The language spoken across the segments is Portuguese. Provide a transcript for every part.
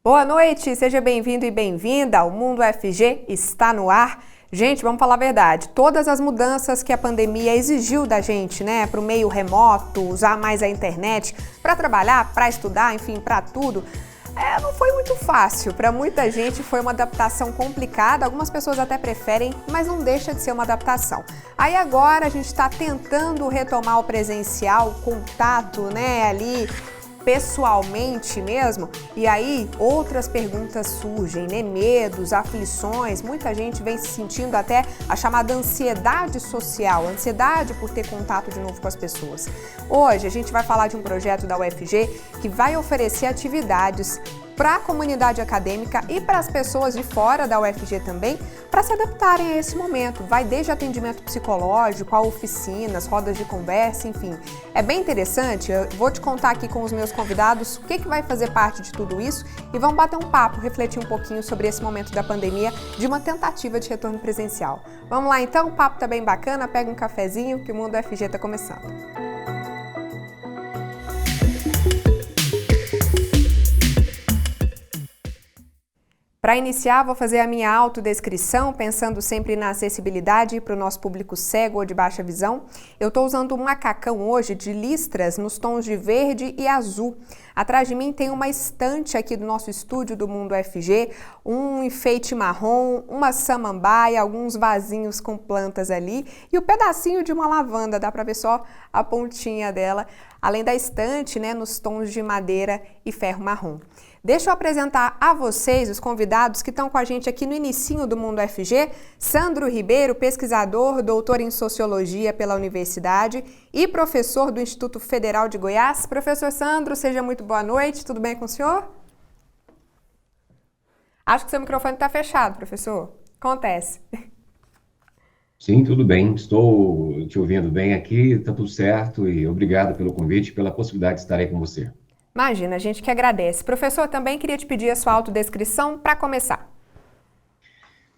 Boa noite, seja bem-vindo e bem-vinda. O Mundo UFG está no ar. Gente, vamos falar a verdade, todas as mudanças que a pandemia exigiu da gente, né, para o meio remoto, usar mais a internet, para trabalhar, para estudar, enfim, para tudo, não foi muito fácil. Para muita gente foi uma adaptação complicada, algumas pessoas até preferem, mas não deixa de ser uma adaptação. Aí agora a gente está tentando retomar o presencial, o contato, né, ali pessoalmente mesmo, e aí outras perguntas surgem, né? Medos, aflições, muita gente vem se sentindo até a chamada ansiedade social, ansiedade por ter contato de novo com as pessoas. Hoje a gente vai falar de um projeto da UFG que vai oferecer atividades para a comunidade acadêmica e para as pessoas de fora da UFG também, para se adaptarem a esse momento. Vai desde atendimento psicológico, a oficinas, rodas de conversa, enfim. É bem interessante, eu vou te contar aqui com os meus convidados o que vai fazer parte de tudo isso e vamos bater um papo, refletir um pouquinho sobre esse momento da pandemia, de uma tentativa de retorno presencial. Vamos lá então, o papo tá bem bacana, pega um cafezinho que o Mundo UFG está começando. Para iniciar, vou fazer a minha autodescrição, pensando sempre na acessibilidade para o nosso público cego ou de baixa visão. Eu estou usando um macacão hoje de listras nos tons de verde e azul. Atrás de mim tem uma estante aqui do nosso estúdio do Mundo UFG, um enfeite marrom, uma samambaia, alguns vasinhos com plantas ali e o pedacinho de uma lavanda, dá para ver só a pontinha dela, além da estante, né, nos tons de madeira e ferro marrom. Deixa eu apresentar a vocês os convidados que estão com a gente aqui no inicinho do Mundo UFG. Sandro Ribeiro, pesquisador, doutor em Sociologia pela Universidade e professor do Instituto Federal de Goiás. Professor Sandro, seja muito boa noite, tudo bem com o senhor? Acho que seu microfone está fechado, professor. Acontece. Sim, tudo bem. Estou te ouvindo bem aqui, está tudo certo e obrigado pelo convite e pela possibilidade de estar aí com você. Imagina, a gente que agradece. Professor, também queria te pedir a sua autodescrição para começar.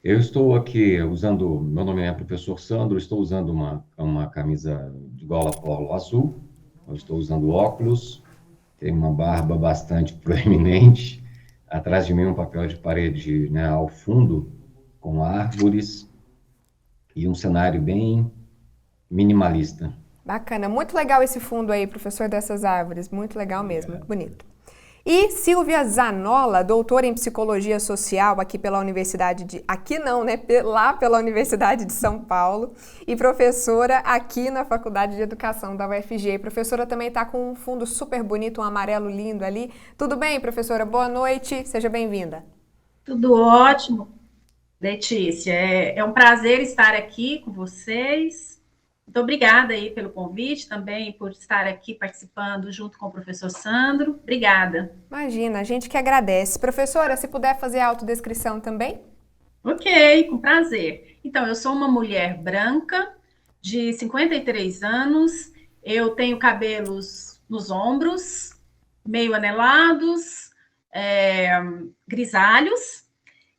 Eu estou aqui usando, meu nome é professor Sandro, estou usando uma camisa de gola polo azul, eu estou usando óculos, tenho uma barba bastante proeminente, atrás de mim um papel de parede, né, ao fundo, com árvores e um cenário bem minimalista. Bacana, muito legal esse fundo aí, professor, dessas árvores, muito legal mesmo, muito bonito. E Silvia Zanola, doutora em Psicologia Social aqui pela Universidade de... Aqui não, né? Lá pela Universidade de São Paulo e professora aqui na Faculdade de Educação da UFG. A professora também está com um fundo super bonito, um amarelo lindo ali. Tudo bem, professora? Boa noite, seja bem-vinda. Tudo ótimo, Letícia. É um prazer estar aqui com vocês. Muito obrigada aí pelo convite, também por estar aqui participando junto com o professor Sandro. Obrigada. Imagina, a gente que agradece. Professora, se puder fazer a autodescrição também? Ok, com prazer. Então, eu sou uma mulher branca, de 53 anos, eu tenho cabelos nos ombros, meio anelados, grisalhos.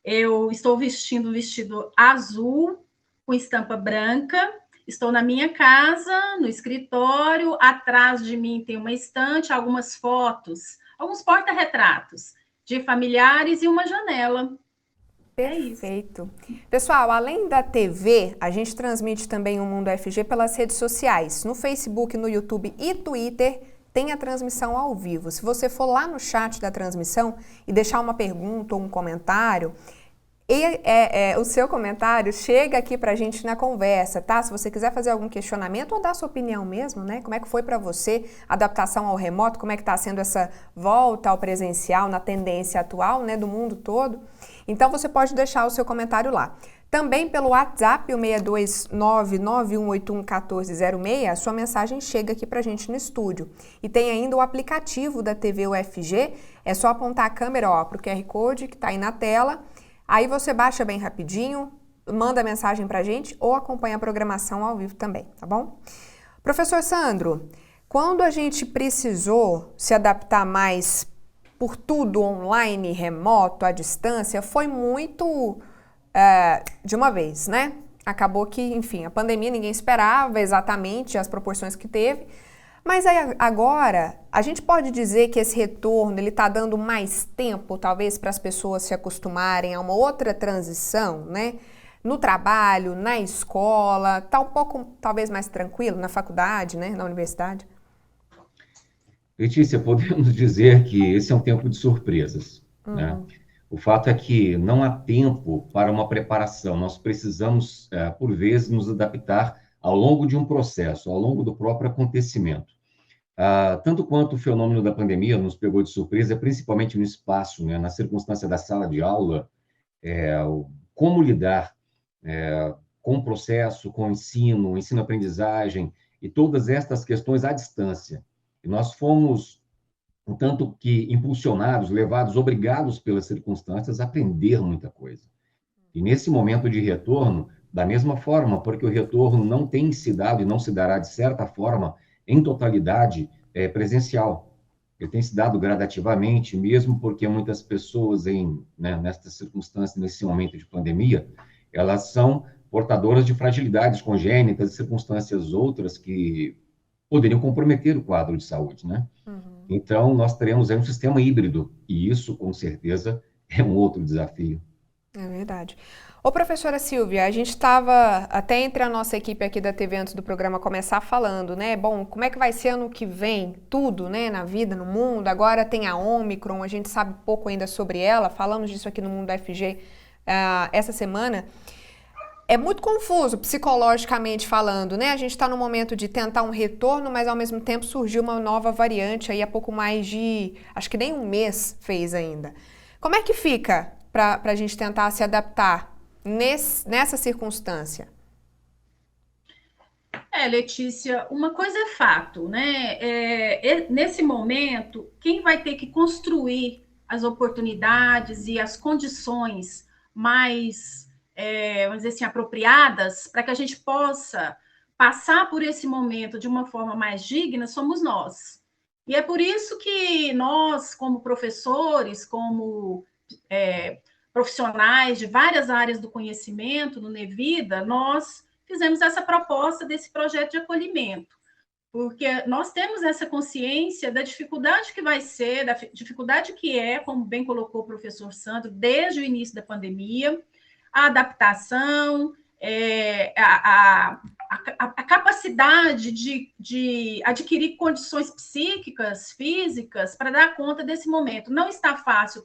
Eu estou vestindo um vestido azul com estampa branca. Estou na minha casa, no escritório, atrás de mim tem uma estante, algumas fotos, alguns porta-retratos de familiares e uma janela. Perfeito. Pessoal, além da TV, a gente transmite também o Mundo UFG pelas redes sociais. No Facebook, no YouTube e Twitter tem a transmissão ao vivo. Se você for lá no chat da transmissão e deixar uma pergunta ou um comentário, o seu comentário chega aqui pra gente na conversa, tá? Se você quiser fazer algum questionamento ou dar sua opinião mesmo, né? Como é que foi para você a adaptação ao remoto? Como é que tá sendo essa volta ao presencial na tendência atual, né, do mundo todo? Então você pode deixar o seu comentário lá. Também pelo WhatsApp, o 62991811406, a sua mensagem chega aqui pra gente no estúdio. E tem ainda o aplicativo da TV UFG, é só apontar a câmera pro QR Code que tá aí na tela. Aí você baixa bem rapidinho, manda mensagem pra gente ou acompanha a programação ao vivo também, tá bom? Professor Sandro, quando a gente precisou se adaptar mais por tudo online, remoto, à distância, foi muito de uma vez, né? Acabou que, enfim, a pandemia ninguém esperava exatamente as proporções que teve, Mas aí, agora, a gente pode dizer que esse retorno ele está dando mais tempo, talvez, para as pessoas se acostumarem a uma outra transição, né? No trabalho, na escola, está um pouco, talvez, mais tranquilo, na faculdade, né? Na universidade? Letícia, podemos dizer que esse é um tempo de surpresas, né? O fato é que não há tempo para uma preparação. Nós precisamos, por vezes, nos adaptar ao longo de um processo, ao longo do próprio acontecimento. Tanto quanto o fenômeno da pandemia nos pegou de surpresa, principalmente no espaço, né, na circunstância da sala de aula, como lidar com o processo, com o ensino-aprendizagem e todas estas questões à distância. E nós fomos, um tanto que impulsionados, levados, obrigados pelas circunstâncias a aprender muita coisa. E nesse momento de retorno, da mesma forma, porque o retorno não tem se dado e não se dará, de certa forma, em totalidade, presencial. Ele tem se dado gradativamente, mesmo porque muitas pessoas, nestas circunstâncias, nesse momento de pandemia, elas são portadoras de fragilidades congênitas e circunstâncias outras que poderiam comprometer o quadro de saúde, né? Então, nós teremos aí um sistema híbrido, e isso, com certeza, é um outro desafio. É verdade. Ô, professora Silvia, a gente estava até entre a nossa equipe aqui da TV antes do programa começar falando, né? Bom, como é que vai ser ano que vem? Tudo, né? Na vida, no mundo. Agora tem a Ômicron, a gente sabe pouco ainda sobre ela. Falamos disso aqui no Mundo da FG essa semana. É muito confuso, psicologicamente falando, né? A gente está no momento de tentar um retorno, mas ao mesmo tempo surgiu uma nova variante aí há pouco mais de, acho que nem um mês fez ainda. Como é que fica para a gente tentar se adaptar nessa circunstância? Letícia, uma coisa é fato, né? Nesse momento, quem vai ter que construir as oportunidades e as condições mais, vamos dizer assim, apropriadas para que a gente possa passar por esse momento de uma forma mais digna somos nós. E é por isso que nós, como professores, como profissionais de várias áreas do conhecimento no Nevida, nós fizemos essa proposta desse projeto de acolhimento, porque nós temos essa consciência da dificuldade que vai ser, da dificuldade que é, como bem colocou o professor Sandro, desde o início da pandemia, a adaptação, a capacidade de adquirir condições psíquicas, físicas, para dar conta desse momento. Não está fácil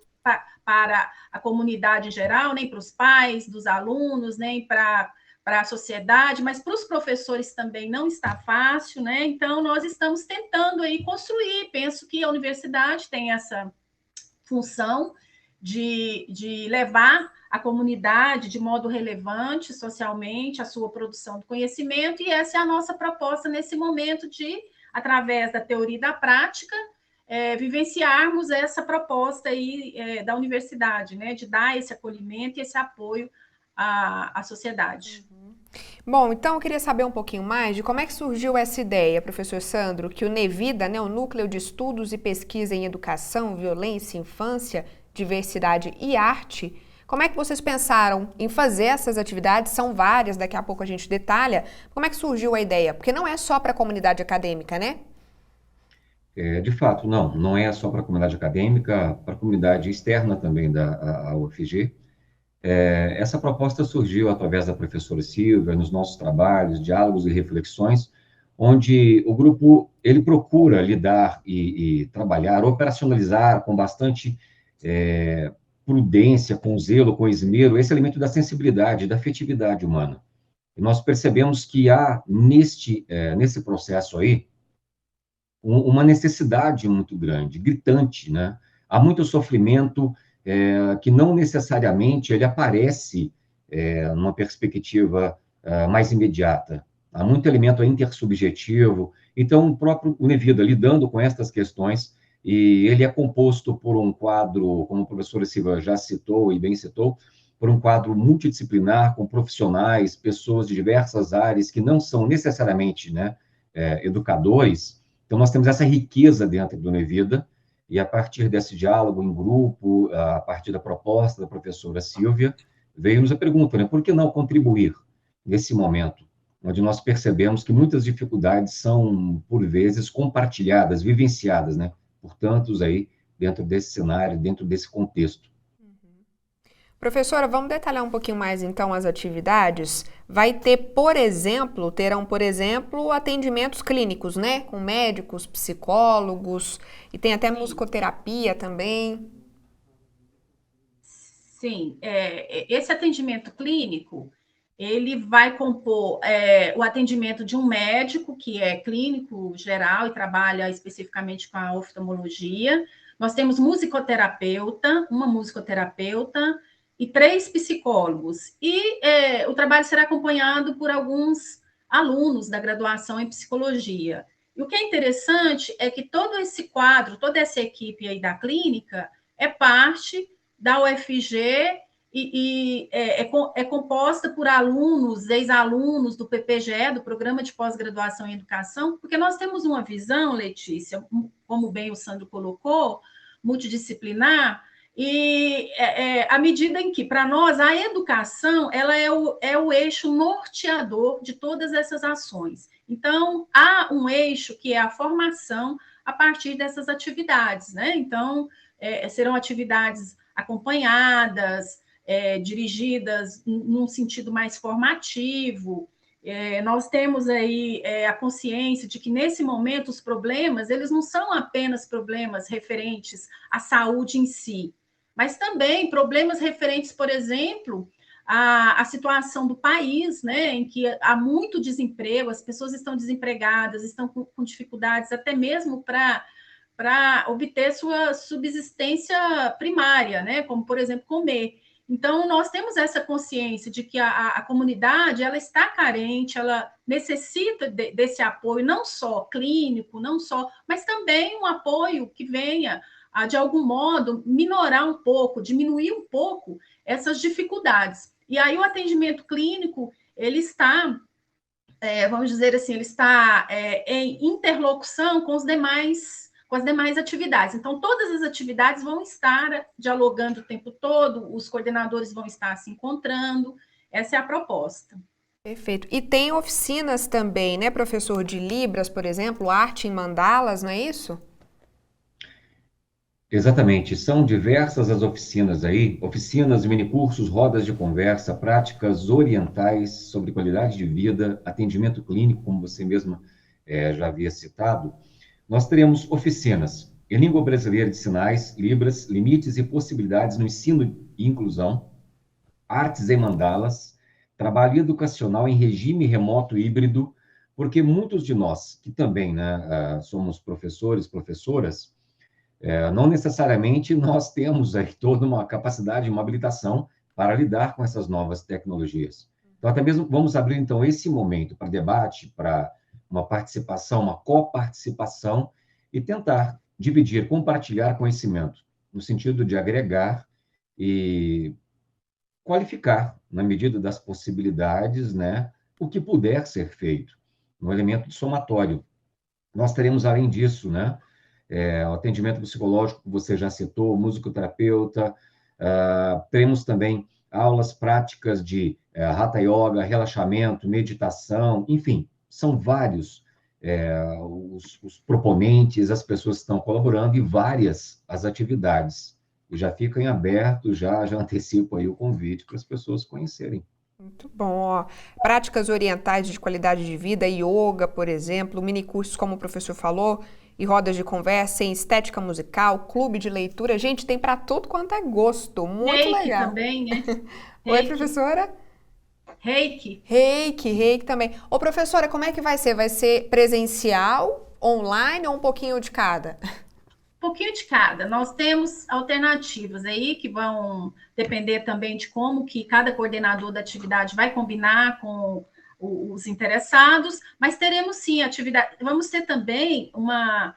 para a comunidade em geral, nem para os pais dos alunos, nem para a sociedade, mas para os professores também não está fácil, né? Então, nós estamos tentando aí construir. Penso que a universidade tem essa função de levar a comunidade de modo relevante socialmente a sua produção do conhecimento, e essa é a nossa proposta nesse momento de, através da teoria e da prática, vivenciarmos essa proposta aí da universidade, né, de dar esse acolhimento e esse apoio à sociedade. Bom, então eu queria saber um pouquinho mais de como é que surgiu essa ideia, professor Sandro, que o Nevida, né, o Núcleo de Estudos e Pesquisa em Educação, Violência, Infância, Diversidade e Arte, como é que vocês pensaram em fazer essas atividades? São várias, daqui a pouco a gente detalha. Como é que surgiu a ideia? Porque não é só para a comunidade acadêmica, né? De fato, não é só para a comunidade acadêmica, para a comunidade externa também da UFG. Essa proposta surgiu através da professora Silvia, nos nossos trabalhos, diálogos e reflexões, onde o grupo ele procura lidar e trabalhar, operacionalizar com bastante prudência, com zelo, com esmero, esse elemento da sensibilidade, da afetividade humana. E nós percebemos que há nesse processo aí uma necessidade muito grande, gritante, né? Há muito sofrimento que não necessariamente ele aparece numa perspectiva mais imediata. Há muito elemento intersubjetivo. Então, o próprio Nevida, lidando com estas questões, e ele é composto por um quadro, como a professora Silva já citou e bem citou, por um quadro multidisciplinar, com profissionais, pessoas de diversas áreas que não são necessariamente, né, educadores. Então, nós temos essa riqueza dentro do Nevida, e a partir desse diálogo em grupo, a partir da proposta da professora Silvia, veio-nos a pergunta, né, por que não contribuir nesse momento, onde nós percebemos que muitas dificuldades são, por vezes, compartilhadas, vivenciadas, né, por tantos aí, dentro desse cenário, dentro desse contexto. Professora, vamos detalhar um pouquinho mais então as atividades? Vai ter, por exemplo, terão, por exemplo, atendimentos clínicos, né? Com médicos, psicólogos, e tem até Sim. musicoterapia também. Sim, esse atendimento clínico, ele vai compor o atendimento de um médico, que é clínico geral e trabalha especificamente com a oftalmologia. Nós temos musicoterapeuta, uma musicoterapeuta e 3 psicólogos. E o trabalho será acompanhado por alguns alunos da graduação em psicologia. E o que é interessante é que todo esse quadro, toda essa equipe aí da clínica é parte da UFG é composta por alunos, ex-alunos do PPGE, do Programa de Pós-Graduação em Educação, porque nós temos uma visão, Letícia, como bem o Sandro colocou, multidisciplinar, e à medida em que, para nós, a educação ela é o eixo norteador de todas essas ações. Então, há um eixo que é a formação a partir dessas atividades, né? Então, serão atividades acompanhadas, dirigidas num sentido mais formativo. Nós temos aí a consciência de que, nesse momento, os problemas, eles não são apenas problemas referentes à saúde em si, mas também problemas referentes, por exemplo, à situação do país, né, em que há muito desemprego, as pessoas estão desempregadas, estão com dificuldades até mesmo para obter sua subsistência primária, né? Como, por exemplo, comer. Então, nós temos essa consciência de que a comunidade ela está carente, ela necessita desse apoio, não só clínico, não só, mas também um apoio que venha, de algum modo, minorar um pouco, diminuir um pouco essas dificuldades. E aí o atendimento clínico, ele está, vamos dizer assim, ele está em interlocução com as demais atividades. Então, todas as atividades vão estar dialogando o tempo todo, os coordenadores vão estar se encontrando, essa é a proposta. Perfeito. E tem oficinas também, né, professor, de Libras, por exemplo, arte em mandalas, não é isso? Exatamente, são diversas as oficinas aí, oficinas, minicursos, rodas de conversa, práticas orientais sobre qualidade de vida, atendimento clínico, como você mesma já havia citado. Nós teremos oficinas em língua brasileira de sinais, Libras, limites e possibilidades no ensino e inclusão, artes em mandalas, trabalho educacional em regime remoto híbrido, porque muitos de nós, que também, né, somos professores, professoras, não necessariamente nós temos aí toda uma capacidade, uma habilitação para lidar com essas novas tecnologias. Então, até mesmo vamos abrir, então, esse momento para debate, para uma participação, uma coparticipação e tentar dividir, compartilhar conhecimento, no sentido de agregar e qualificar, na medida das possibilidades, né, o que puder ser feito, no elemento de somatório. Nós teremos, além disso, né, o atendimento psicológico que você já citou, musicoterapeuta, teremos também aulas práticas de Hatha Yoga, relaxamento, meditação, enfim, são vários os proponentes, as pessoas que estão colaborando e várias as atividades. E já fica em aberto, já antecipo aí o convite para as pessoas conhecerem. Muito bom, ó. Práticas orientais de qualidade de vida, yoga, por exemplo, minicursos, como o professor falou, e rodas de conversa, em estética musical, clube de leitura. Gente, tem para tudo quanto é gosto. Muito Reiki legal. também, né? Oi, Reiki. professora? Reiki. Reiki também. Ô, professora, como é que vai ser? Vai ser presencial, online ou um pouquinho de cada? Pouquinho de cada. Nós temos alternativas aí que vão depender também de como que cada coordenador da atividade vai combinar com os interessados, mas teremos sim atividade. Vamos ter também uma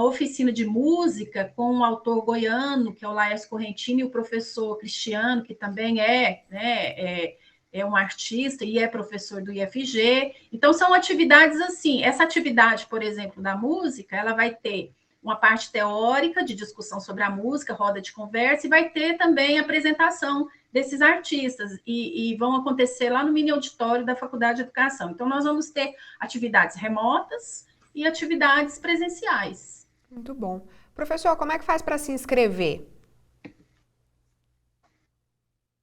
oficina de música com um autor goiano, que é o Laércio Correntino, e o professor Cristiano, que também é um artista e é professor do IFG. Então, são atividades assim. Essa atividade, por exemplo, da música, ela vai ter uma parte teórica de discussão sobre a música, roda de conversa, e vai ter também apresentação desses artistas, e vão acontecer lá no mini auditório da Faculdade de Educação. Então, nós vamos ter atividades remotas e atividades presenciais. Muito bom. Professor, como é que faz para se inscrever?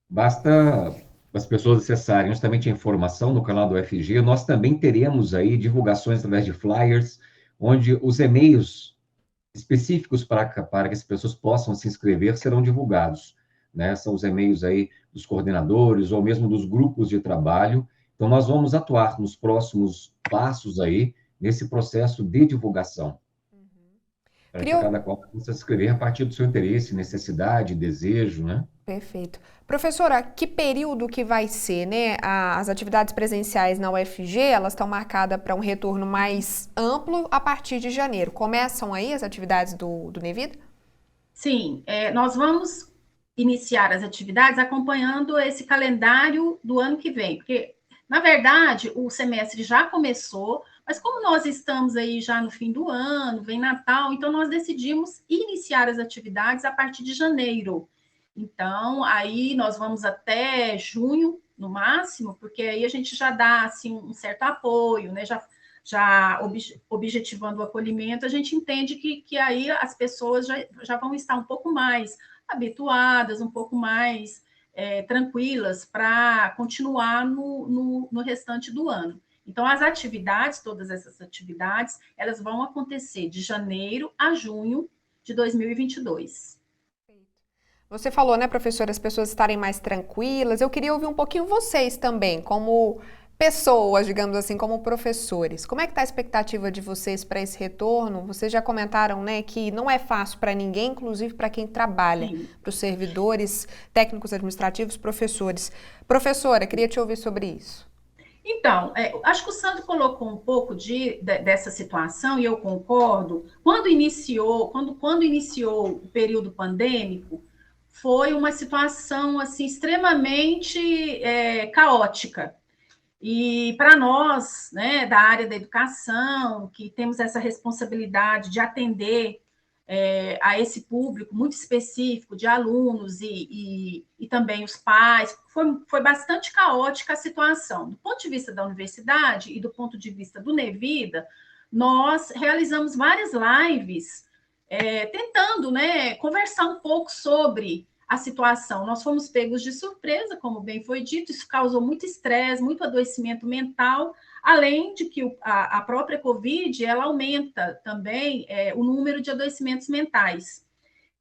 Basta as pessoas acessarem justamente a informação no canal do UFG. Nós também teremos aí divulgações através de flyers, onde os e-mails específicos para que as pessoas possam se inscrever serão divulgados, né? São os e-mails aí dos coordenadores ou mesmo dos grupos de trabalho. Então, nós vamos atuar nos próximos passos aí, nesse processo de divulgação, para que Queria... cada qual possa se inscrever a partir do seu interesse, necessidade, desejo, né? Perfeito. Professora, que período que vai ser, né? As atividades presenciais na UFG, elas estão marcadas para um retorno mais amplo a partir de janeiro. Começam aí as atividades do Nevida? Sim, nós vamos iniciar as atividades acompanhando esse calendário do ano que vem, porque, na verdade, o semestre já começou, mas como nós estamos aí já no fim do ano, vem Natal, então nós decidimos iniciar as atividades a partir de janeiro. Então, aí nós vamos até junho, no máximo, porque aí a gente já dá assim, um certo apoio, né? Já objetivando o acolhimento, a gente entende que aí as pessoas já vão estar um pouco mais habituadas, um pouco mais tranquilas para continuar no restante do ano. Então, as atividades, todas essas atividades, elas vão acontecer de janeiro a junho de 2022. Você falou, né, professora, as pessoas estarem mais tranquilas. Eu queria ouvir um pouquinho vocês também, como pessoas, digamos assim, como professores. Como é que está a expectativa de vocês para esse retorno? Vocês já comentaram, né, que não é fácil para ninguém, inclusive para quem trabalha, para os servidores, técnicos administrativos, professores. Professora, queria te ouvir sobre isso. Então, acho que o Sandro colocou um pouco dessa situação, e eu concordo. Quando iniciou o período pandêmico, foi uma situação assim extremamente caótica. E para nós, né, da área da educação, que temos essa responsabilidade de atender a esse público muito específico de alunos e também os pais, foi bastante caótica a situação. Do ponto de vista da universidade e do ponto de vista do Nevida, nós realizamos várias lives tentando, né, conversar um pouco sobre a situação. Nós fomos pegos de surpresa, como bem foi dito, isso causou muito estresse, muito adoecimento mental, além de que a própria Covid, ela aumenta também o número de adoecimentos mentais.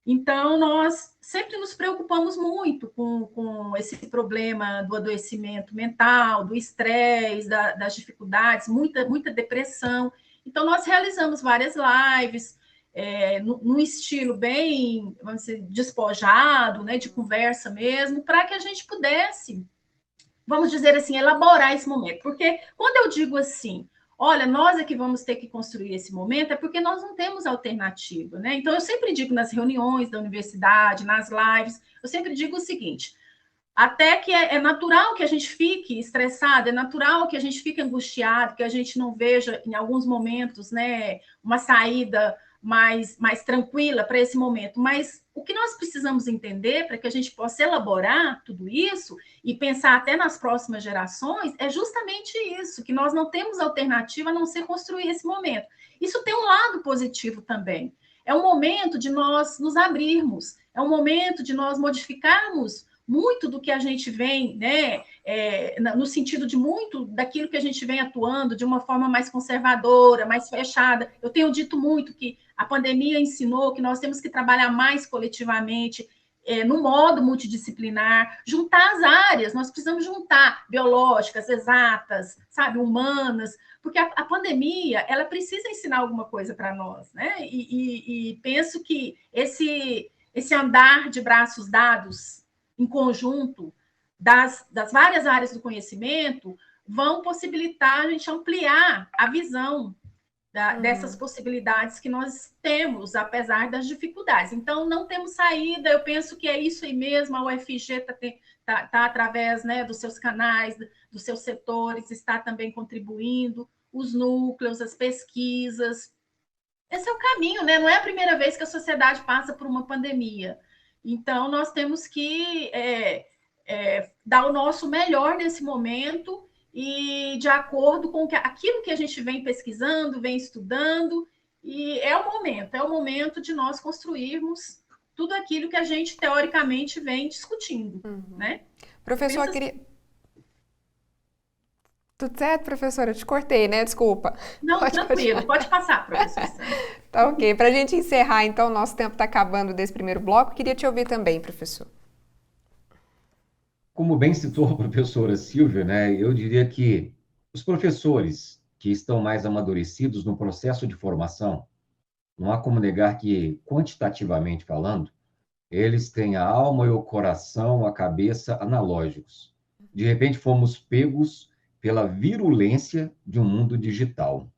Então, nós sempre nos preocupamos muito com esse problema do adoecimento mental, do estresse, das dificuldades, muita depressão. Então, nós realizamos várias lives, num estilo bem, vamos dizer, despojado, né, de conversa mesmo, para que a gente pudesse, vamos dizer assim, elaborar esse momento. Porque quando eu digo assim, olha, nós é que vamos ter que construir esse momento, é porque nós não temos alternativa, né? Então, eu sempre digo nas reuniões da universidade, nas lives, eu sempre digo o seguinte, até que é natural que a gente fique estressado, é natural que a gente fique angustiado, que a gente não veja, em alguns momentos, né, uma saída mais tranquila para esse momento. Mas o que nós precisamos entender para que a gente possa elaborar tudo isso e pensar até nas próximas gerações é justamente isso, que nós não temos alternativa a não ser construir esse momento. Isso tem um lado positivo também. É um momento de nós nos abrirmos, é um momento de nós modificarmos muito do que a gente vem, né, no sentido de muito daquilo que a gente vem atuando de uma forma mais conservadora, mais fechada. Eu tenho dito muito que a pandemia ensinou que nós temos que trabalhar mais coletivamente, no modo multidisciplinar, juntar as áreas, nós precisamos juntar biológicas, exatas, sabe, humanas, porque a pandemia, ela precisa ensinar alguma coisa para nós, né? E penso que esse andar de braços dados em conjunto das várias áreas do conhecimento vão possibilitar a gente ampliar a visão dessas possibilidades que nós temos, apesar das dificuldades. Então, não temos saída, eu penso que é isso aí mesmo, a UFG tá através, né, dos seus canais, dos seus setores, está também contribuindo, os núcleos, as pesquisas. Esse é o caminho, né? Não é a primeira vez que a sociedade passa por uma pandemia. Então, nós temos que dar o nosso melhor nesse momento e de acordo com aquilo que a gente vem pesquisando, vem estudando, e é o momento de nós construirmos tudo aquilo que a gente teoricamente vem discutindo, né? Professor, eu queria... Tudo certo, professora? Eu te cortei, né? Desculpa. Não, tranquilo, pode passar, professor. Tá ok. Para a gente encerrar, então, nosso tempo está acabando desse primeiro bloco. Queria te ouvir também, professor. Como bem citou a professora Silvia, né, eu diria que os professores que estão mais amadurecidos no processo de formação, não há como negar que, quantitativamente falando, eles têm a alma e o coração, a cabeça analógicos. De repente, fomos pegos pela virulência de um mundo digital,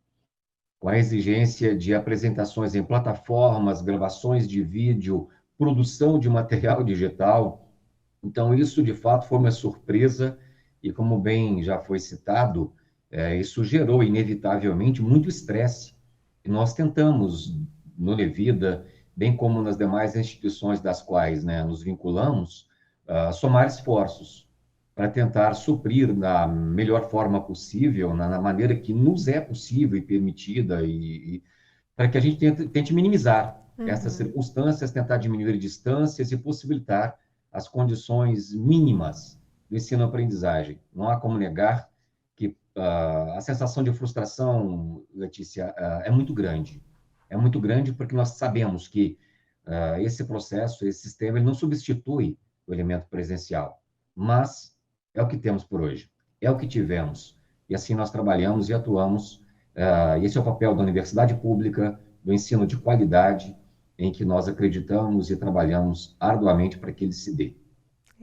com a exigência de apresentações em plataformas, gravações de vídeo, produção de material digital. Então, isso, de fato, foi uma surpresa e, como bem já foi citado, isso gerou, inevitavelmente, muito estresse. E nós tentamos, no Nevida, bem como nas demais instituições das quais, né, nos vinculamos, somar esforços para tentar suprir da melhor forma possível, na maneira que nos é possível e permitida, e para que a gente tente minimizar essas circunstâncias, tentar diminuir distâncias e possibilitar as condições mínimas do ensino-aprendizagem. Não há como negar que a sensação de frustração, Letícia, é muito grande. É muito grande porque nós sabemos que esse processo, esse sistema, ele não substitui o elemento presencial, mas é o que temos por hoje, é o que tivemos. E assim nós trabalhamos e atuamos. Esse é o papel da universidade pública, do ensino de qualidade, em que nós acreditamos e trabalhamos arduamente para que ele se dê.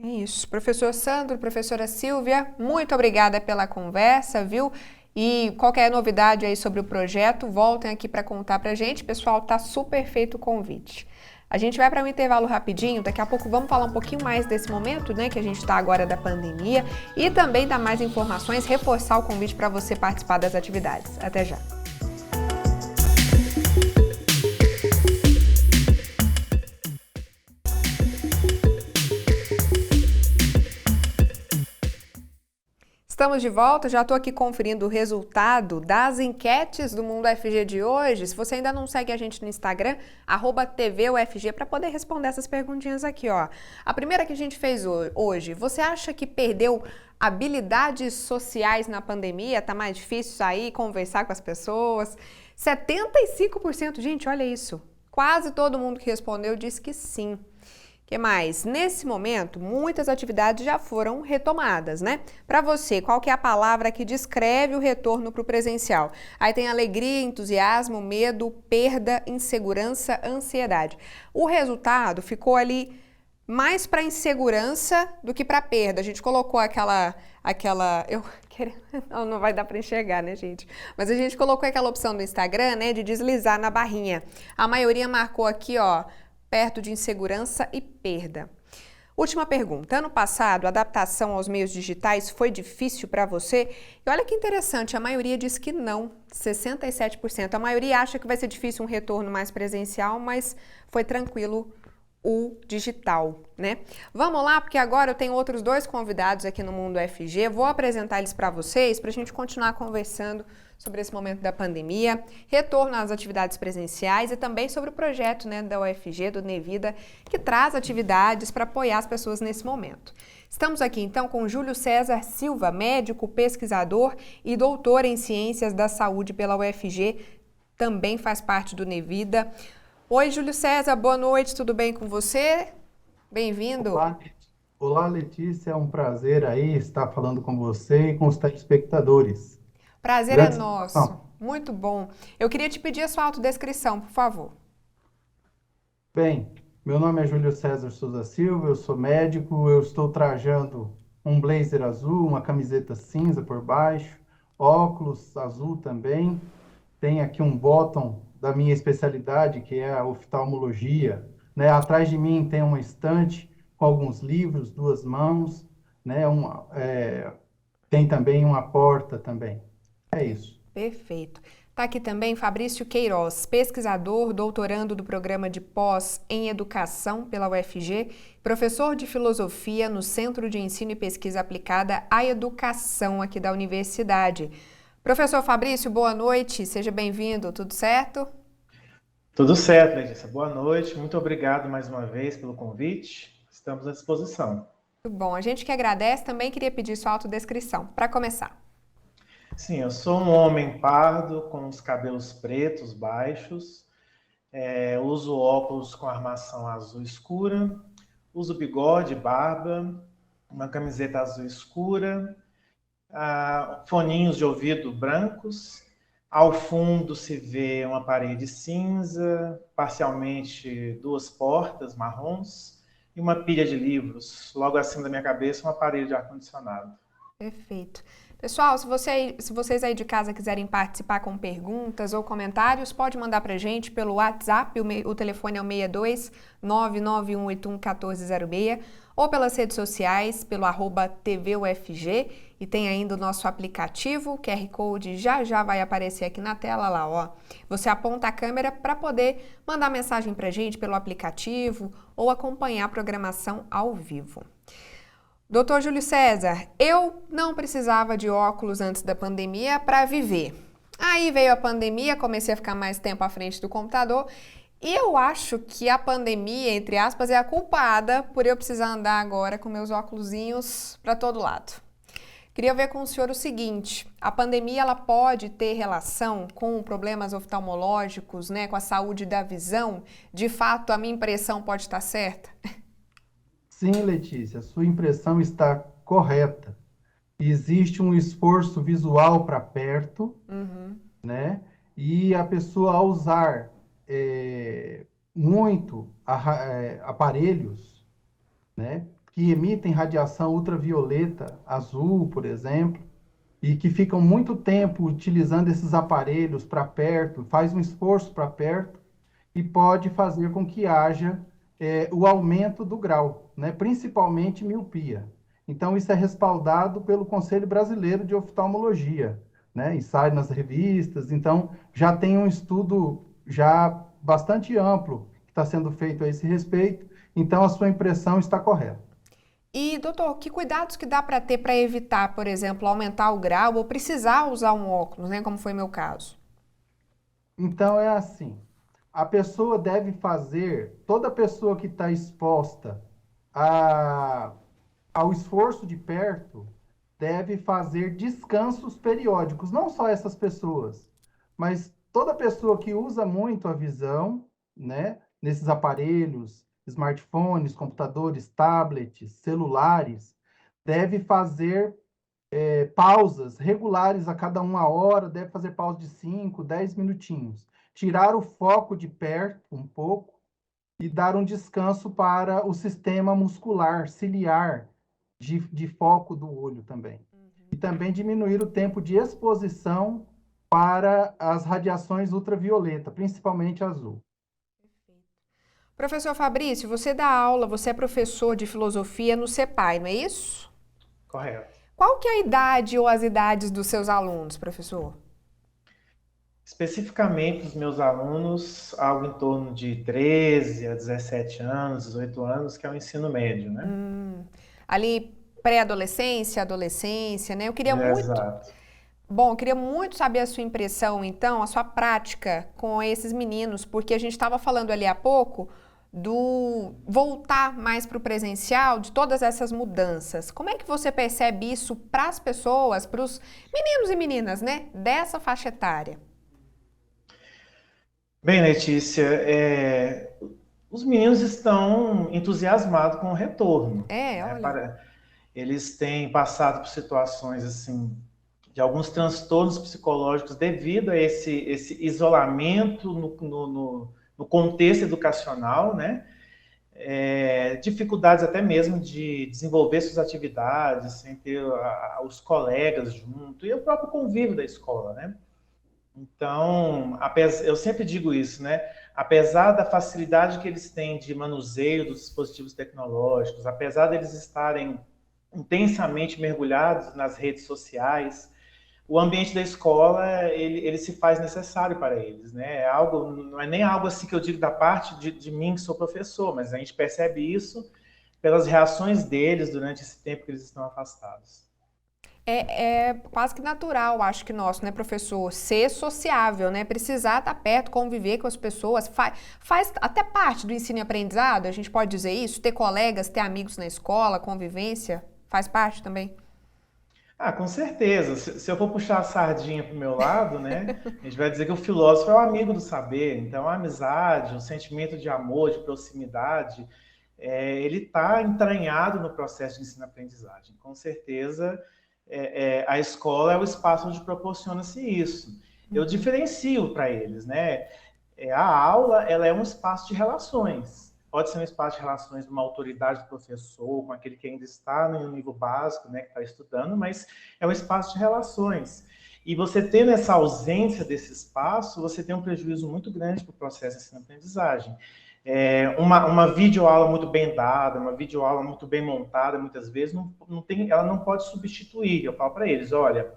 É isso. Professor Sandro, professora Silvia, muito obrigada pela conversa, viu? E qualquer novidade aí sobre o projeto, voltem aqui para contar para a gente. Pessoal, tá super feito o convite. A gente vai para um intervalo rapidinho, daqui a pouco vamos falar um pouquinho mais desse momento, né, que a gente está agora da pandemia e também dar mais informações, reforçar o convite para você participar das atividades. Até já! Estamos de volta, já estou aqui conferindo o resultado das enquetes do Mundo UFG de hoje. Se você ainda não segue a gente no Instagram, @TVUFG, para poder responder essas perguntinhas aqui, ó. A primeira que a gente fez hoje, você acha que perdeu habilidades sociais na pandemia? Tá mais difícil sair, conversar com as pessoas? 75%, gente, olha isso. Quase todo mundo que respondeu disse que sim. O que mais? Nesse momento, muitas atividades já foram retomadas, né? Para você, qual que é a palavra que descreve o retorno para o presencial? Aí tem alegria, entusiasmo, medo, perda, insegurança, ansiedade. O resultado ficou ali mais para insegurança do que para perda. A gente colocou não vai dar para enxergar, né, gente? Mas a gente colocou aquela opção do Instagram, né, de deslizar na barrinha. A maioria marcou aqui, ó, perto de insegurança e perda. Última pergunta. Ano passado, a adaptação aos meios digitais foi difícil para você? E olha que interessante, a maioria diz que não, 67%. A maioria acha que vai ser difícil um retorno mais presencial, mas foi tranquilo o digital, né? Vamos lá, porque agora eu tenho outros dois convidados aqui no Mundo UFG. Vou apresentar eles para vocês, para a gente continuar conversando sobre esse momento da pandemia, retorno às atividades presenciais e também sobre o projeto, né, da UFG, do Nevida, que traz atividades para apoiar as pessoas nesse momento. Estamos aqui então com Júlio César Silva, médico, pesquisador e doutor em Ciências da Saúde pela UFG, também faz parte do Nevida. Oi, Júlio César, boa noite, tudo bem com você? Bem-vindo. Olá, Letícia, é um prazer aí estar falando com você e com os telespectadores. Prazer é nosso, muito bom. Eu queria te pedir a sua autodescrição, por favor. Bem, meu nome é Júlio César Souza Silva, eu sou médico, eu estou trajando um blazer azul, uma camiseta cinza por baixo, óculos azul também, tem aqui um bottom da minha especialidade, que é a oftalmologia, né? Atrás de mim tem uma estante com alguns livros, duas mãos, né? Tem também uma porta também. É isso. Perfeito. Está aqui também Fabrício Queiroz, pesquisador, doutorando do programa de pós em Educação pela UFG, professor de Filosofia no Centro de Ensino e Pesquisa Aplicada à Educação aqui da Universidade. Professor Fabrício, boa noite, seja bem-vindo, tudo certo? Tudo certo, Letícia. Boa noite, muito obrigado mais uma vez pelo convite, estamos à disposição. Muito bom, a gente que agradece, também queria pedir sua autodescrição, para começar. Sim, eu sou um homem pardo, com os cabelos pretos, baixos, uso óculos com armação azul escura, uso bigode, barba, uma camiseta azul escura, foninhos de ouvido brancos, ao fundo se vê uma parede cinza, parcialmente 2 portas marrons e uma pilha de livros. Logo acima da minha cabeça, um aparelho de ar-condicionado. Perfeito. Pessoal, se vocês aí de casa quiserem participar com perguntas ou comentários, pode mandar para a gente pelo WhatsApp, o telefone é o 62 99181 1406, ou pelas redes sociais, pelo @TVUFG, e tem ainda o nosso aplicativo, o QR Code já vai aparecer aqui na tela lá, ó. Você aponta a câmera para poder mandar mensagem para a gente pelo aplicativo ou acompanhar a programação ao vivo. Doutor Júlio César, eu não precisava de óculos antes da pandemia para viver. Aí veio a pandemia, comecei a ficar mais tempo à frente do computador e eu acho que a pandemia, entre aspas, é a culpada por eu precisar andar agora com meus óculosinhos para todo lado. Queria ver com o senhor o seguinte, a pandemia ela pode ter relação com problemas oftalmológicos, né, com a saúde da visão? De fato, a minha impressão pode estar certa? Sim, Letícia, sua impressão está correta. Existe um esforço visual para perto, né? E a pessoa, ao usar muito aparelhos, né, que emitem radiação ultravioleta azul, por exemplo, e que ficam muito tempo utilizando esses aparelhos para perto, faz um esforço para perto e pode fazer com que haja o aumento do grau, né? Principalmente miopia. Então, isso é respaldado pelo Conselho Brasileiro de Oftalmologia, né? E sai nas revistas. Então, já tem um estudo já bastante amplo que está sendo feito a esse respeito. Então, a sua impressão está correta. E, doutor, que cuidados que dá para ter para evitar, por exemplo, aumentar o grau ou precisar usar um óculos, né? Como foi meu caso. Então, é assim. A pessoa deve fazer, toda pessoa que está exposta ao esforço de perto, deve fazer descansos periódicos. Não só essas pessoas, mas toda pessoa que usa muito a visão, né, nesses aparelhos, smartphones, computadores, tablets, celulares, deve fazer pausas regulares a cada 1 hora, deve fazer pausa de 5, 10 minutinhos. Tirar o foco de perto um pouco e dar um descanso para o sistema muscular, ciliar, de foco do olho também. E também diminuir o tempo de exposição para as radiações ultravioleta, principalmente azul. Professor Fabrício, você dá aula, você é professor de filosofia no CEPAI, não é isso? Correto. Qual que é a idade ou as idades dos seus alunos, professor? Especificamente os meus alunos, algo em torno de 13 a 17 anos, 18 anos, que é o ensino médio, né? Ali pré-adolescência, adolescência, né? Eu queria Exato. eu queria muito saber a sua impressão, então, a sua prática com esses meninos, porque a gente estava falando ali há pouco do voltar mais para o presencial, de todas essas mudanças. Como é que você percebe isso para as pessoas, para os meninos e meninas, né, dessa faixa etária? Bem, Letícia, os meninos estão entusiasmados com o retorno. Olha. Eles têm passado por situações assim de alguns transtornos psicológicos devido a esse isolamento no contexto educacional, né? Dificuldades até mesmo de desenvolver suas atividades, sem ter os colegas junto, e o próprio convívio da escola, né? Então, eu sempre digo isso, né? Apesar da facilidade que eles têm de manuseio dos dispositivos tecnológicos, apesar deles estarem intensamente mergulhados nas redes sociais, o ambiente da escola, ele se faz necessário para eles, né? Não é nem algo assim que eu digo da parte de mim, que sou professor, mas a gente percebe isso pelas reações deles durante esse tempo que eles estão afastados. É quase que natural, acho que nosso, né, professor, ser sociável, né, precisar estar perto, conviver com as pessoas, faz até parte do ensino e aprendizado, a gente pode dizer isso? Ter colegas, ter amigos na escola, convivência, faz parte também? Ah, com certeza. Se eu for puxar a sardinha para o meu lado, né, a gente vai dizer que o filósofo é o amigo do saber. Então, a amizade, o sentimento de amor, de proximidade, ele está entranhado no processo de ensino-aprendizagem. Com certeza, a escola é o espaço onde proporciona-se isso. Eu diferencio para eles, né? A aula, ela é um espaço de relações. Pode ser um espaço de relações de uma autoridade do professor, com aquele que ainda está no nível básico, né, que está estudando, mas é um espaço de relações. E você tendo essa ausência desse espaço, você tem um prejuízo muito grande para o processo de ensino-aprendizagem. Uma videoaula muito bem dada, uma videoaula muito bem montada, muitas vezes, ela não pode substituir. Eu falo para eles, olha,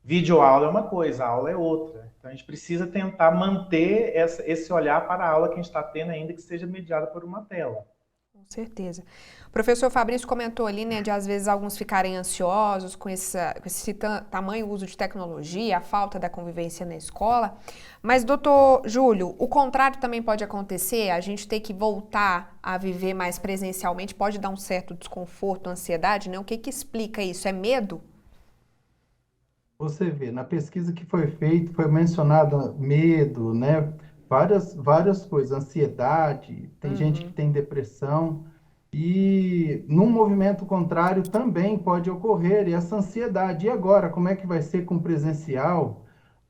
videoaula é uma coisa, a aula é outra. Então, a gente precisa tentar manter esse olhar para a aula que a gente está tendo, ainda que seja mediada por uma tela. Com certeza. O professor Fabrício comentou ali, né, de às vezes alguns ficarem ansiosos com esse tamanho uso de tecnologia, a falta da convivência na escola. Mas, doutor Júlio, o contrário também pode acontecer, a gente ter que voltar a viver mais presencialmente, pode dar um certo desconforto, ansiedade, né? O que explica isso? É medo? Você vê, na pesquisa que foi feita, foi mencionado medo, né? Várias coisas, ansiedade, tem gente que tem depressão, e num movimento contrário também pode ocorrer essa ansiedade. E agora, como é que vai ser com presencial?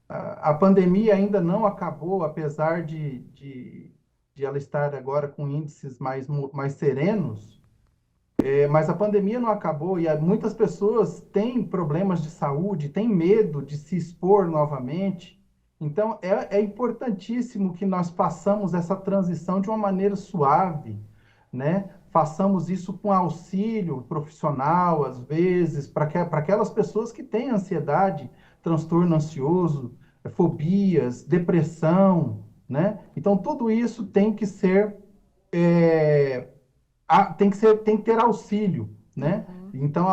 A pandemia ainda não acabou, apesar de ela estar agora com índices mais serenos, mas a pandemia não acabou e muitas pessoas têm problemas de saúde, têm medo de se expor novamente. Então, é importantíssimo que nós façamos essa transição de uma maneira suave, né? Façamos isso com auxílio profissional, às vezes, para aquelas pessoas que têm ansiedade, transtorno ansioso, fobias, depressão, né? Então, tudo isso tem que ser é, tem que ter auxílio, né? Então,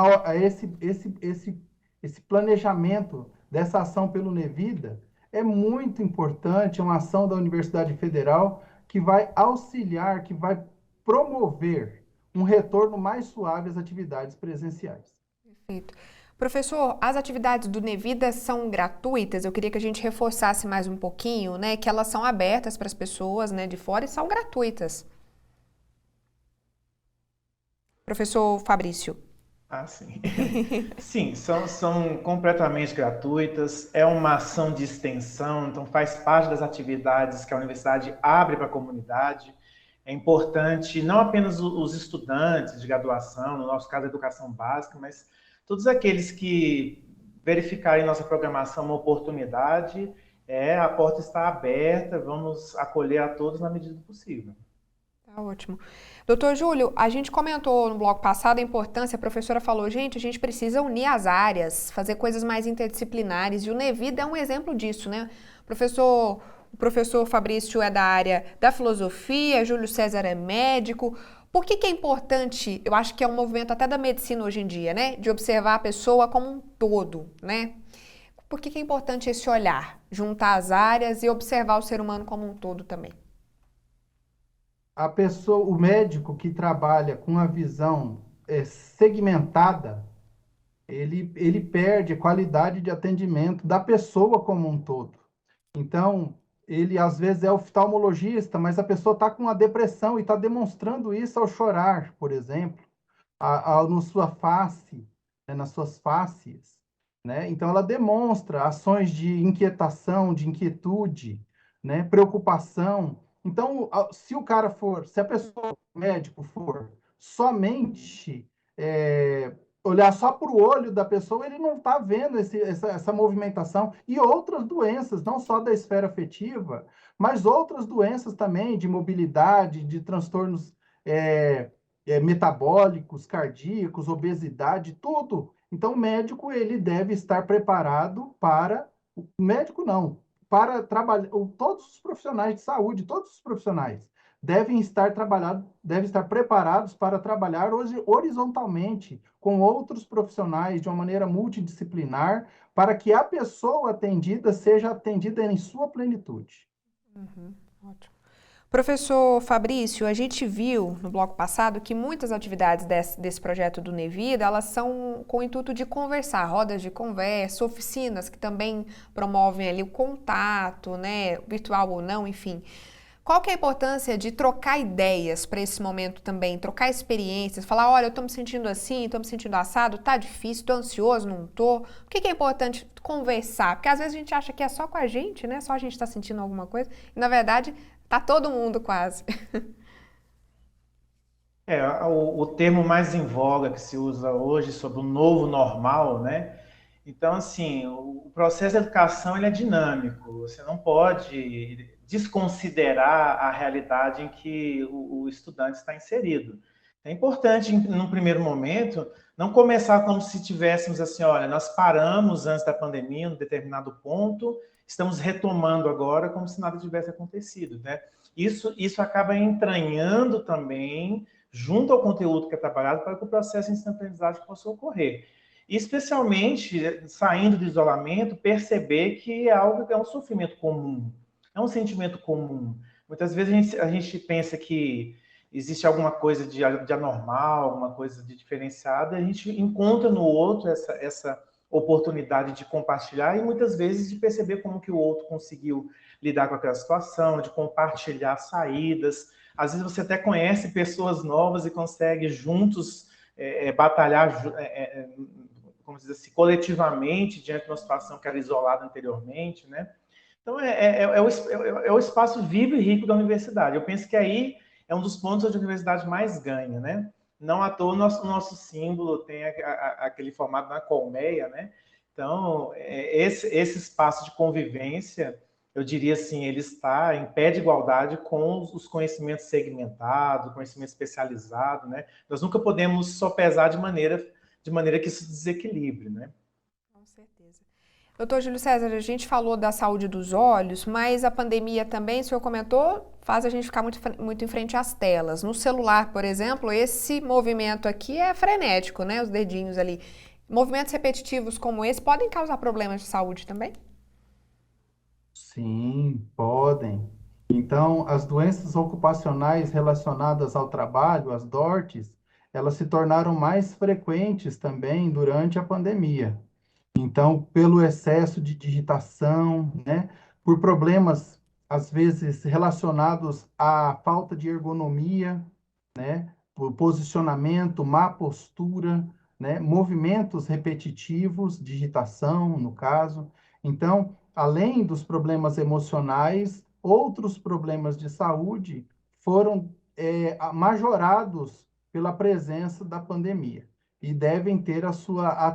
esse planejamento dessa ação pelo Nevida é muito importante, é uma ação da Universidade Federal que vai auxiliar, que vai promover um retorno mais suave às atividades presenciais. Perfeito. Professor, as atividades do Nevida são gratuitas? Eu queria que a gente reforçasse mais um pouquinho, né? Que elas são abertas para as pessoas, né, de fora e são gratuitas. Professor Fabrício. Ah, sim. Sim, são completamente gratuitas, é uma ação de extensão, então faz parte das atividades que a universidade abre para a comunidade. É importante não apenas os estudantes de graduação, no nosso caso, a educação básica, mas todos aqueles que verificarem nossa programação uma oportunidade, a porta está aberta, vamos acolher a todos na medida do possível. Tá ótimo. Doutor Júlio, a gente comentou no bloco passado a importância, a professora falou, gente, a gente precisa unir as áreas, fazer coisas mais interdisciplinares, e o Nevida é um exemplo disso, né? O professor Fabrício é da área da filosofia, Júlio César é médico. Por que é importante, eu acho que é um movimento até da medicina hoje em dia, né? De observar a pessoa como um todo, né? Por que é importante esse olhar, juntar as áreas e observar o ser humano como um todo também? O médico que trabalha com a visão segmentada, ele perde a qualidade de atendimento da pessoa como um todo. Então, ele às vezes é oftalmologista, mas a pessoa está com uma depressão e está demonstrando isso ao chorar, por exemplo, na sua face, né, nas suas faces, né? Então, ela demonstra ações de inquietação, de inquietude, né, preocupação. Então, se a pessoa, o médico for somente olhar só para o olho da pessoa, ele não está vendo essa movimentação. E outras doenças, não só da esfera afetiva, mas outras doenças também, de mobilidade, de transtornos metabólicos, cardíacos, obesidade, tudo. Então, o médico ele deve estar preparado para... O médico não, para trabalhar... Todos os profissionais de saúde, todos os profissionais devem estar preparados para trabalhar hoje horizontalmente com outros profissionais de uma maneira multidisciplinar, para que a pessoa atendida seja atendida em sua plenitude. Uhum, ótimo. Professor Fabrício, a gente viu no bloco passado que muitas atividades desse projeto do Nevida, elas são com o intuito de conversar, rodas de conversa, oficinas que também promovem ali o contato, né, virtual ou não, enfim. Qual que é a importância de trocar ideias para esse momento também, trocar experiências, falar, olha, eu estou me sentindo assim, estou me sentindo assado, tá difícil, estou ansioso, não estou. Por que é importante conversar? Porque às vezes a gente acha que é só com a gente, né? Só a gente está sentindo alguma coisa, e na verdade tá todo mundo quase. O termo mais em voga que se usa hoje sobre o novo normal, né? Então, assim, o processo de educação ele é dinâmico. Você não pode desconsiderar a realidade em que o estudante está inserido. É importante, num primeiro momento, não começar como se tivéssemos assim, olha, nós paramos antes da pandemia, em um determinado ponto, estamos retomando agora como se nada tivesse acontecido, né? Isso acaba entranhando também, junto ao conteúdo que é trabalhado, para que o processo de ensino-aprendizagem possa ocorrer. E, especialmente, saindo do isolamento, perceber que é algo que é um sofrimento comum, é um sentimento comum. Muitas vezes a gente pensa que existe alguma coisa de anormal, alguma coisa de diferenciada, a gente encontra no outro essa oportunidade de compartilhar e muitas vezes de perceber como que o outro conseguiu lidar com aquela situação, de compartilhar saídas. Às vezes você até conhece pessoas novas e consegue juntos batalhar, como dizer assim, coletivamente diante de uma situação que era isolada anteriormente, né? Então, o espaço vivo e rico da universidade. Eu penso que aí é um dos pontos onde a universidade mais ganha, né? Não à toa o nosso símbolo tem aquele formato na colmeia, né? Então, esse espaço de convivência, eu diria assim, ele está em pé de igualdade com os conhecimentos segmentados, o conhecimento especializado, né? Nós nunca podemos sopesar de maneira que isso desequilibre, né? Com certeza. Doutor Júlio César, a gente falou da saúde dos olhos, mas a pandemia também, o senhor comentou, faz a gente ficar muito em frente às telas. No celular, por exemplo, esse movimento aqui é frenético, né? Os dedinhos ali. Movimentos repetitivos como esse podem causar problemas de saúde também? Sim, podem. Então, as doenças ocupacionais relacionadas ao trabalho, as DORTs, elas se tornaram mais frequentes também durante a pandemia. Então, pelo excesso de digitação, né, por problemas, às vezes, relacionados à falta de ergonomia, né, por posicionamento, má postura, né, movimentos repetitivos, digitação, no caso. Então, além dos problemas emocionais, outros problemas de saúde foram majorados pela presença da pandemia e devem ter a sua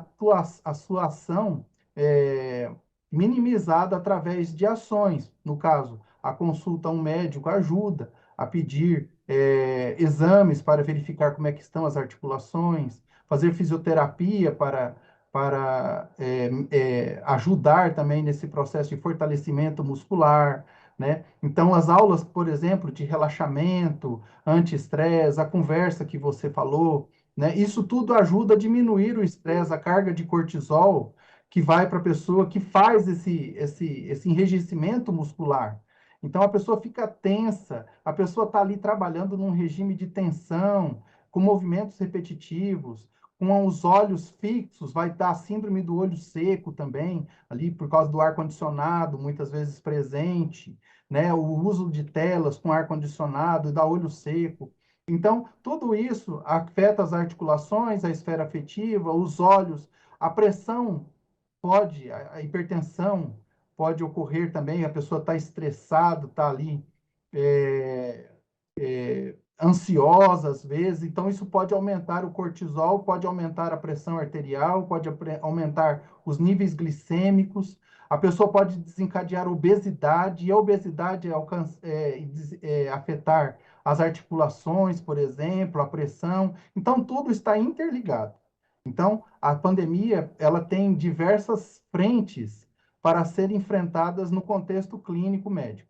ação é, minimizada através de ações. No caso, a consulta a um médico ajuda a pedir exames para verificar como é que estão as articulações, fazer fisioterapia para ajudar também nesse processo de fortalecimento muscular, né? Então, as aulas, por exemplo, de relaxamento, anti-estresse, a conversa que você falou, né? Isso tudo ajuda a diminuir o estresse, a carga de cortisol que vai para a pessoa que faz esse enrijecimento muscular. Então a pessoa fica tensa, a pessoa está ali trabalhando num regime de tensão, com movimentos repetitivos, com os olhos fixos, vai dar a síndrome do olho seco também, ali por causa do ar-condicionado, muitas vezes presente, né? O uso de telas com ar-condicionado dá olho seco. Então, tudo isso afeta as articulações, a esfera afetiva, os olhos, a pressão pode, a hipertensão pode ocorrer também, a pessoa está estressada, está ali é, ansiosa às vezes, então isso pode aumentar o cortisol, pode aumentar a pressão arterial, pode aumentar os níveis glicêmicos, a pessoa pode desencadear obesidade, e a obesidade afetar as articulações, por exemplo, a pressão. Então, tudo está interligado. Então, a pandemia, ela tem diversas frentes para serem enfrentadas no contexto clínico médico.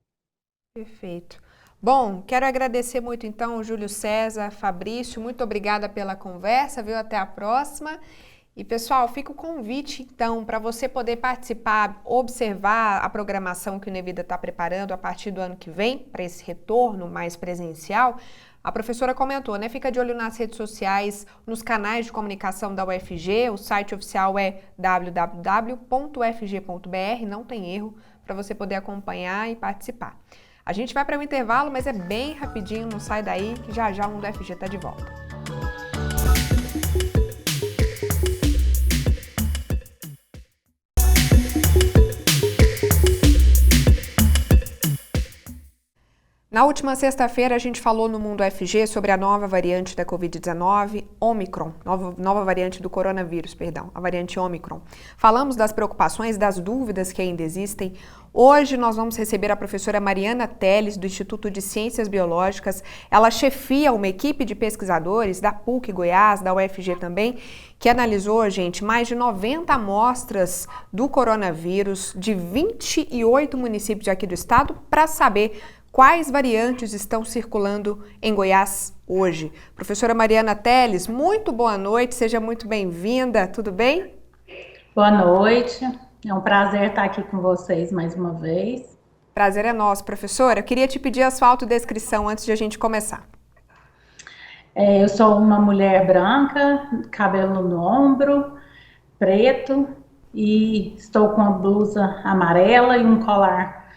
Perfeito. Bom, quero agradecer muito então o Júlio César, Fabrício, muito obrigada pela conversa, viu? Até a próxima. E pessoal, fica o convite então para você poder participar, observar a programação que o Unevida está preparando a partir do ano que vem, para esse retorno mais presencial. A professora comentou, né? Fica de olho nas redes sociais, nos canais de comunicação da UFG, o site oficial é www.ufg.br, não tem erro, para você poder acompanhar e participar. A gente vai para um intervalo, mas é bem rapidinho, não sai daí, que já já o Mundo UFG está de volta. Na última sexta-feira, a gente falou no Mundo UFG sobre a nova variante da Covid-19, Omicron, nova variante do coronavírus, perdão, a variante Omicron. Falamos das preocupações, das dúvidas que ainda existem. Hoje nós vamos receber a professora Mariana Teles, do Instituto de Ciências Biológicas. Ela chefia uma equipe de pesquisadores da PUC Goiás, da UFG também, que analisou, gente, mais de 90 amostras do coronavírus de 28 municípios aqui do estado para saber quais variantes estão circulando em Goiás hoje. Professora Mariana Teles, muito boa noite, seja muito bem-vinda, tudo bem? Boa noite, é um prazer estar aqui com vocês mais uma vez. Prazer é nosso, professora. Eu queria te pedir a sua autodescrição antes de a gente começar. Eu sou uma mulher branca, cabelo no ombro, preto, e estou com uma blusa amarela e um colar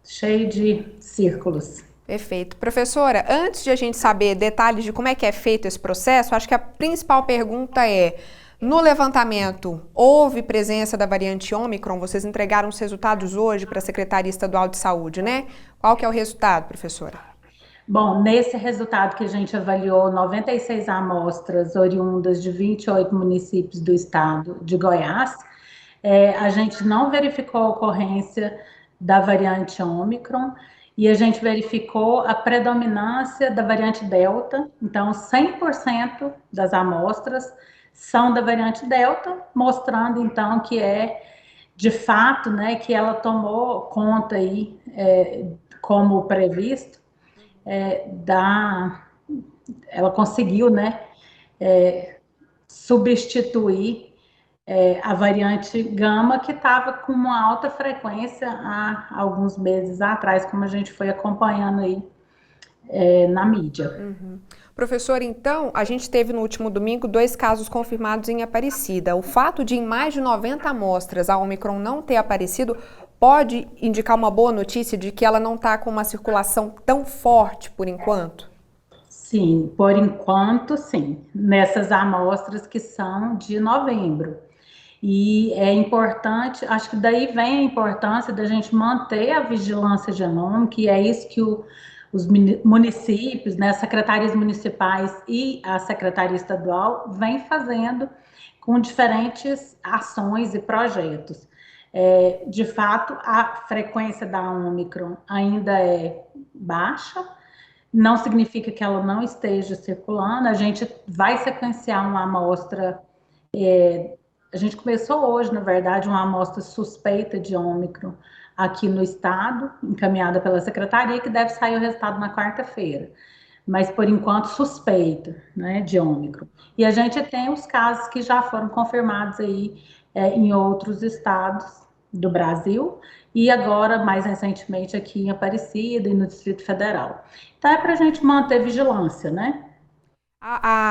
cheio de círculos. Perfeito. Professora, antes de a gente saber detalhes de como é que é feito esse processo, acho que a principal pergunta é, no levantamento, houve presença da variante Omicron? Vocês entregaram os resultados hoje para a Secretaria Estadual de Saúde, né? Qual que é o resultado, professora? Bom, nesse resultado que a gente avaliou 96 amostras oriundas de 28 municípios do estado de Goiás, a gente não verificou a ocorrência da variante Omicron e a gente verificou a predominância da variante Delta. Então, 100% das amostras são da variante Delta, mostrando então que de fato, né, que ela tomou conta aí, como previsto, ela conseguiu, né, substituir a variante Gama, que estava com uma alta frequência há alguns meses atrás, como a gente foi acompanhando aí na mídia. Uhum. Professora, então, a gente teve no último domingo 2 casos confirmados em Aparecida. O fato de em mais de 90 amostras a Omicron não ter aparecido pode indicar uma boa notícia de que ela não está com uma circulação tão forte por enquanto? Sim, por enquanto sim, nessas amostras que são de novembro. E é importante, acho que daí vem a importância da gente manter a vigilância genômica, e é isso que os municípios, né, as secretarias municipais e a secretaria estadual vem fazendo com diferentes ações e projetos. De fato, a frequência da Omicron ainda é baixa, não significa que ela não esteja circulando, a gente vai sequenciar uma amostra, a gente começou hoje, na verdade, uma amostra suspeita de Omicron aqui no estado, encaminhada pela secretaria, que deve sair o resultado na quarta-feira, mas por enquanto suspeita, né, de Omicron. E a gente tem os casos que já foram confirmados aí em outros estados do Brasil, e agora, mais recentemente, aqui em Aparecida e no Distrito Federal. Então, é para a gente manter vigilância, né?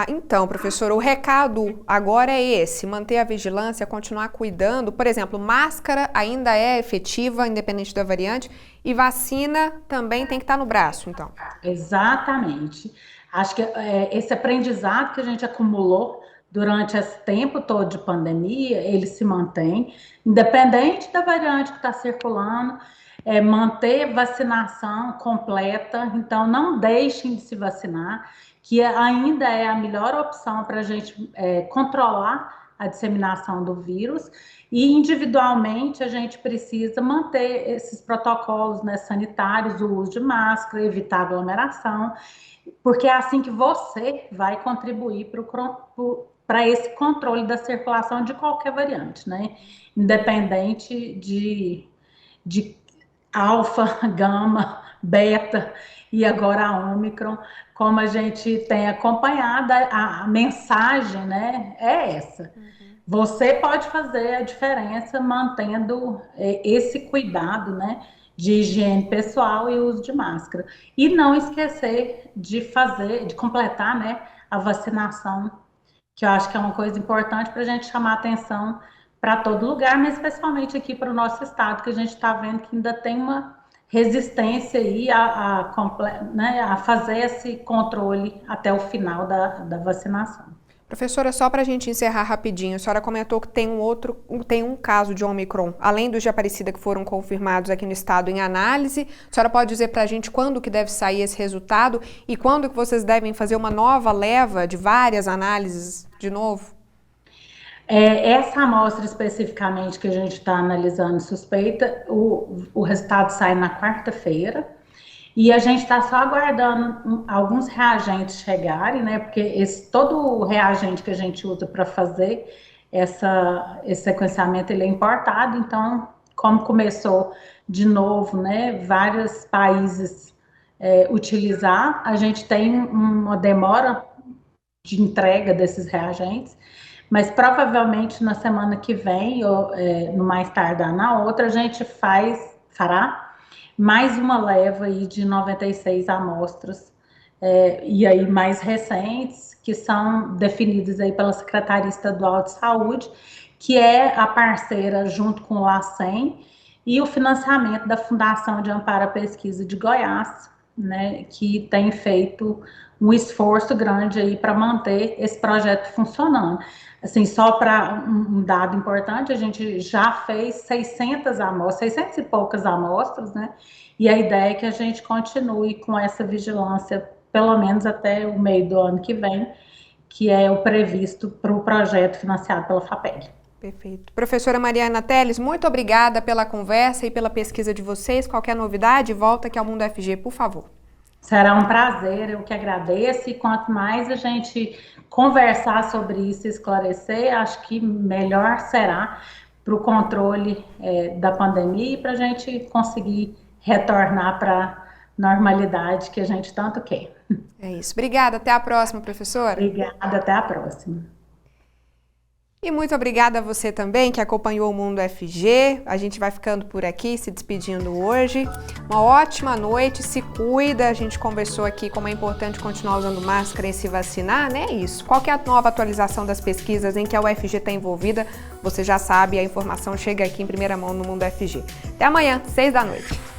Então, professor, o recado agora é esse, manter a vigilância, continuar cuidando. Por exemplo, máscara ainda é efetiva, independente da variante, e vacina também tem que estar no braço, então. Exatamente. Acho que esse aprendizado que a gente acumulou durante esse tempo todo de pandemia, ele se mantém, independente da variante que está circulando, manter vacinação completa, então não deixem de se vacinar, que ainda é a melhor opção para a gente controlar a disseminação do vírus, e individualmente a gente precisa manter esses protocolos, né, sanitários, o uso de máscara, evitar aglomeração, porque é assim que você vai contribuir para esse controle da circulação de qualquer variante, né? Independente de alfa, gama, beta e agora a Ômicron, como a gente tem acompanhado, a mensagem, né, é essa. Você pode fazer a diferença mantendo esse cuidado, né, de higiene pessoal e uso de máscara. E não esquecer de completar, né, a vacinação, que eu acho que é uma coisa importante para a gente chamar atenção para todo lugar, mas especialmente aqui para o nosso estado, que a gente está vendo que ainda tem uma resistência aí a fazer esse controle até o final da vacinação. Professora, só para a gente encerrar rapidinho, a senhora comentou que tem um caso de Ômicron, além dos de Aparecida que foram confirmados aqui no estado em análise. A senhora pode dizer para a gente quando que deve sair esse resultado e quando que vocês devem fazer uma nova leva de várias análises de novo? Essa amostra especificamente que a gente está analisando suspeita, o resultado sai na quarta-feira. E a gente está só aguardando alguns reagentes chegarem, né? Porque todo o reagente que a gente usa para fazer esse sequenciamento, ele é importado. Então, como começou de novo, né? Vários países utilizar, a gente tem uma demora de entrega desses reagentes. Mas provavelmente na semana que vem, ou no mais tardar na outra, a gente fará mais uma leva aí de 96 amostras, e aí mais recentes, que são definidas aí pela Secretaria Estadual de Saúde, que é a parceira junto com o LACEN e o financiamento da Fundação de Amparo à Pesquisa de Goiás, né, que tem feito um esforço grande aí para manter esse projeto funcionando. Assim, só para um dado importante, a gente já fez 600 e poucas amostras, né? E a ideia é que a gente continue com essa vigilância, pelo menos até o meio do ano que vem, que é o previsto para o projeto financiado pela FAPEG. Perfeito. Professora Mariana Teles, muito obrigada pela conversa e pela pesquisa de vocês. Qualquer novidade, volta aqui ao Mundo FG, por favor. Será um prazer, eu que agradeço, e quanto mais a gente conversar sobre isso e esclarecer, acho que melhor será para o controle da pandemia e para a gente conseguir retornar para a normalidade que a gente tanto quer. É isso. Obrigada. Até a próxima, professora. Obrigada. Até a próxima. E muito obrigada a você também que acompanhou o Mundo FG. A gente vai ficando por aqui, se despedindo hoje. Uma ótima noite, se cuida. A gente conversou aqui como é importante continuar usando máscara e se vacinar, né? É isso. Qualquer nova atualização das pesquisas em que a UFG está envolvida, você já sabe, a informação chega aqui em primeira mão no Mundo FG. Até amanhã, 6 da noite.